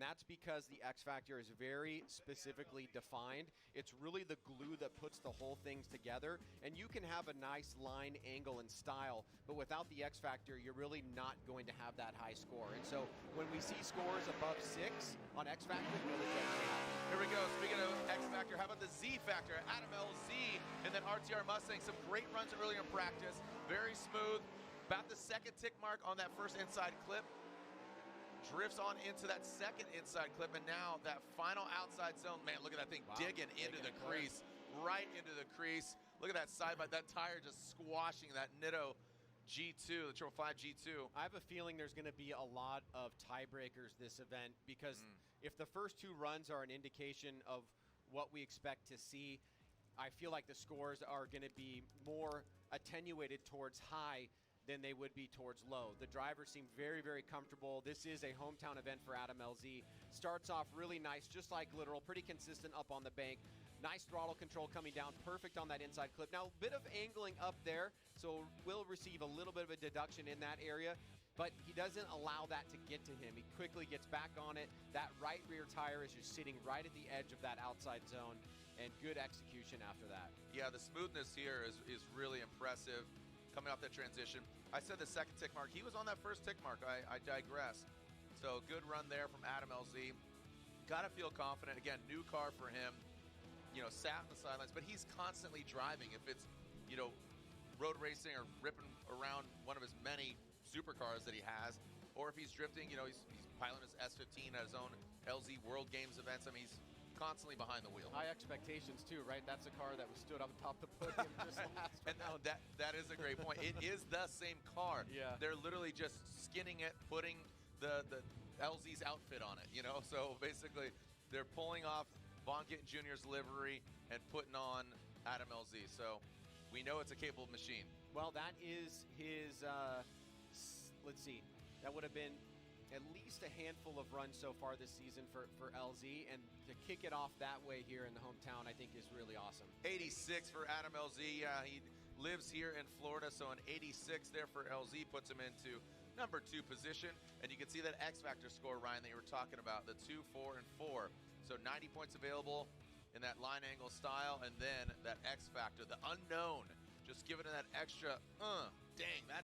that's because the X Factor is very specifically defined. It's really the glue that puts the whole things together, and you can have a nice line, angle, and style, but without the X Factor, you're really not going to have that high score. And so when we see scores above 6 on X Factor, it really makes me happy. Here we go. Speaking of X Factor, how about the Z Factor? Adam LZ and then RTR Mustang. Some great runs earlier in practice. Very smooth. About the second tick mark on that first inside clip. Drifts on into that second inside clip, and now that final outside zone. Man, look at that thing digging into the crease. Right into the crease. Look at that side by that tire just squashing that Nitto G2, the 555 G2. I have a feeling there's going to be a lot of tiebreakers this event, because if the first 2 runs are an indication of what we expect to see, I feel like the scores are going to be more attenuated towards high than they would be towards low. The drivers seem very, very comfortable. This is a hometown event for Adam LZ. Starts off really nice, just like Literal, pretty consistent up on the bank. Nice throttle control coming down, perfect on that inside clip. Now, a bit of angling up there, so will receive a little bit of a deduction in that area, but he doesn't allow that to get to him. He quickly gets back on it. That right rear tire is just sitting right at the edge of that outside zone, and good execution after that. Yeah, the smoothness here is really impressive coming off that transition. I said the second tick mark. He was on that first tick mark. I digress. So good run there from Adam LZ. Got to feel confident. Again, new car for him. You know, sat in the sidelines, but he's constantly driving. If it's, you know, road racing or ripping around one of his many supercars that he has, or if he's drifting, you know, he's piloting his S15 at his own LZ World Games events. I mean, he's constantly behind the wheel. High expectations too, right? That's a car that was stood up atop the podium just last And no, that is a great point. It is the same car. Yeah. They're literally just skinning it, putting the LZ's outfit on it, you know? So basically, they're pulling off Von Gittin Jr.'s livery and putting on Adam LZ. So we know it's a capable machine. Well, that is his, let's see, that would have been at least a handful of runs so far this season for LZ, and to kick it off that way here in the hometown, I think is really awesome. 86 for Adam LZ. He lives here in Florida, so an 86 there for LZ puts him into number 2 position. And you can see that X Factor score, Ryan, that you were talking about, the 2, 4, and 4. So 90 points available in that line angle style, and then that X Factor, the unknown, just giving it that extra, dang, that